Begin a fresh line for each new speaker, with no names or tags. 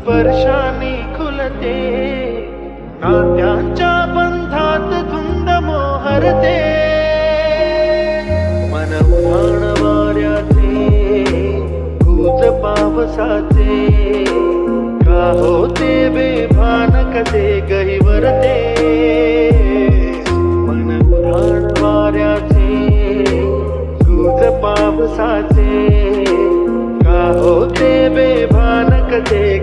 स्पर्शाने खुलते, नात्यांच्या बंधात धुंद मोहरते. मन उधाण वाऱ्याचे, गुज पावसाचे, का होते बेभान कसे गहिवरते. मन उधाण वाऱ्याचे, गुज पावसाचे, का होते बेभान कसे